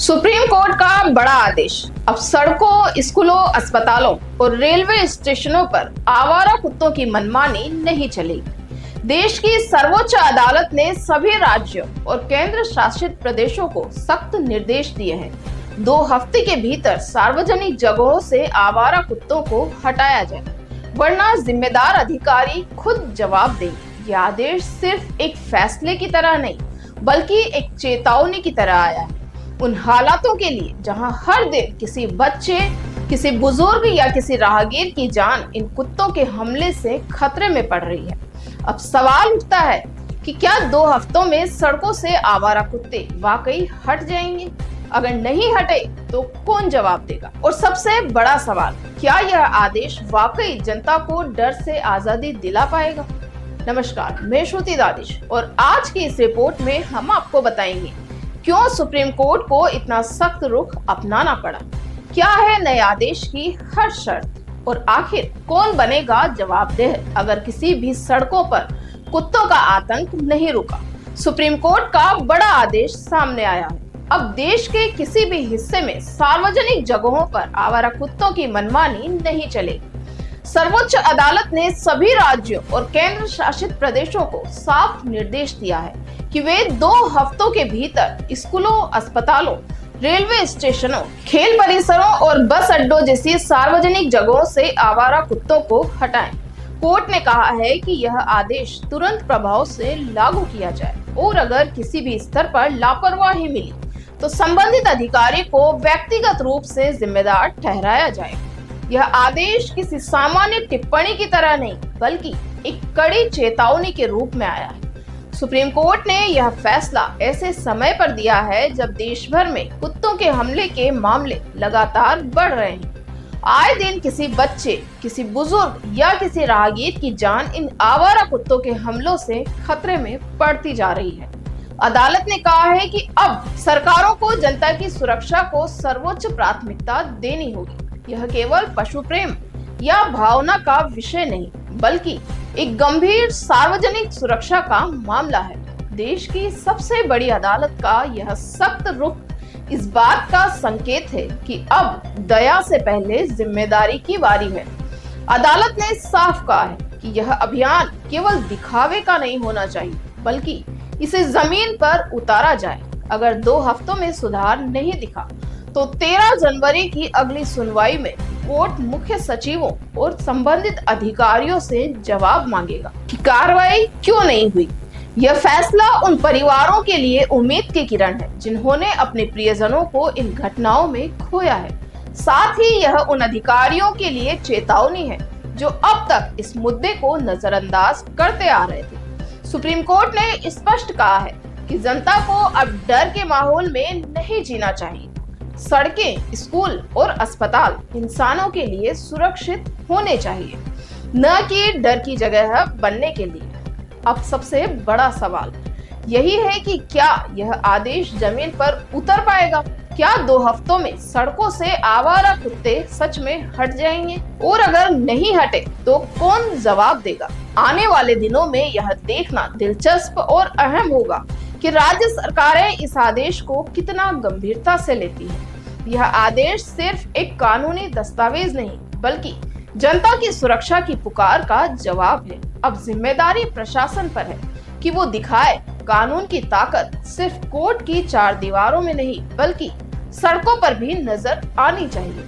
Supreme court का बड़ा आदेश। अब सड़कों, स्कूलों, अस्पतालों और रेलवे स्टेशनों पर आवारा कुत्तों की मनमानी नहीं चलेगी। देश की सर्वोच्च अदालत ने सभी राज्यों और केंद्र शासित प्रदेशों को सख्त निर्देश दिए हैं। 2 हफ्ते के भीतर सार्वजनिक जगहों से आवारा कुत्तों को हटाया जाए, वरना जिम्मेदार अधिकारी खुद जवाब देंगे। यह आदेश सिर्फ एक फैसले की तरह नहीं, बल्कि एक चेतावनी की तरह आया है उन हालातों के लिए जहां हर दिन किसी बच्चे, किसी बुजुर्ग या किसी राहगीर की जान इन कुत्तों के हमले से खतरे में पड़ रही है। अब सवाल उठता है कि क्या 2 हफ्तों में सड़कों से आवारा कुत्ते वाकई हट जाएंगे? अगर नहीं हटे तो कौन जवाब देगा? और सबसे बड़ा सवाल, क्या यह आदेश वाकई जनता को डर से आजादी दिला पाएगा? नमस्कार, मैं श्रुति दादिश और आज की इस रिपोर्ट में हम आपको बताएंगे क्यों सुप्रीम कोर्ट को इतना सख्त रुख अपनाना पड़ा, क्या है नए आदेश की हर शर्त और आखिर कौन बनेगा जवाबदेह अगर किसी भी सड़कों पर कुत्तों का आतंक नहीं रुका। सुप्रीम कोर्ट का बड़ा आदेश सामने आया है। अब देश के किसी भी हिस्से में सार्वजनिक जगहों पर आवारा कुत्तों की मनमानी नहीं चलेगी। सर्वोच्च अदालत ने सभी राज्यों और केंद्र शासित प्रदेशों को साफ निर्देश दिया है कि वे 2 हफ्तों के भीतर स्कूलों, अस्पतालों, रेलवे स्टेशनों, खेल परिसरों और बस अड्डों जैसी सार्वजनिक जगहों से आवारा कुत्तों को हटाएं। कोर्ट ने कहा है कि यह आदेश तुरंत प्रभाव से लागू किया जाए और अगर किसी भी स्तर पर लापरवाही मिली तो संबंधित अधिकारी को व्यक्तिगत रूप से जिम्मेदार ठहराया जाएगा। यह आदेश किसी सामान्य टिप्पणी की तरह नहीं, बल्कि एक कड़ी चेतावनी के रूप में आया है। सुप्रीम कोर्ट ने यह फैसला ऐसे समय पर दिया है जब देश भर में कुत्तों के हमले के मामले लगातार बढ़ रहे हैं। आए दिन किसी बच्चे, किसी बुजुर्ग या किसी राहगीर की जान इन आवारा कुत्तों के हमलों से खतरे में पड़ती जा रही है। अदालत ने कहा है कि अब सरकारों को जनता की सुरक्षा को सर्वोच्च प्राथमिकता देनी होगी। यह केवल पशु प्रेम या भावना का विषय नहीं, बल्कि एक गंभीर सार्वजनिक सुरक्षा का मामला है। देश की सबसे बड़ी अदालत का यह सख्त रुख इस बात का संकेत है कि अब दया से पहले जिम्मेदारी की बारी है। अदालत ने साफ कहा है कि यह अभियान केवल दिखावे का नहीं होना चाहिए, बल्कि इसे जमीन पर उतारा जाए। अगर 2 हफ्तों में सुधार नहीं दिखा तो 13 जनवरी की अगली सुनवाई में कोर्ट मुख्य सचिवों और संबंधित अधिकारियों से जवाब मांगेगा कि कार्रवाई क्यों नहीं हुई। यह फैसला उन परिवारों के लिए उम्मीद की किरण है जिन्होंने अपने प्रियजनों को इन घटनाओं में खोया है। साथ ही यह उन अधिकारियों के लिए चेतावनी है जो अब तक इस मुद्दे को नजरअंदाज करते आ रहे थे। सुप्रीम कोर्ट ने स्पष्ट कहा है कि जनता को अब डर के माहौल में नहीं जीना चाहिए। सड़कें, स्कूल और अस्पताल इंसानों के लिए सुरक्षित होने चाहिए, न कि डर की जगह बनने के लिए। अब सबसे बड़ा सवाल यही है कि क्या यह आदेश जमीन पर उतर पाएगा? क्या 2 हफ्तों में सड़कों से आवारा कुत्ते सच में हट जाएंगे? और अगर नहीं हटे तो कौन जवाब देगा? आने वाले दिनों में यह देखना दिलचस्प और अहम होगा कि राज्य सरकारें इस आदेश को कितना गंभीरता से लेती हैं। यह आदेश सिर्फ एक कानूनी दस्तावेज नहीं, बल्कि जनता की सुरक्षा की पुकार का जवाब है। अब जिम्मेदारी प्रशासन पर है कि वो दिखाए कानून की ताकत सिर्फ कोर्ट की 4 दीवारों में नहीं, बल्कि सड़कों पर भी नजर आनी चाहिए।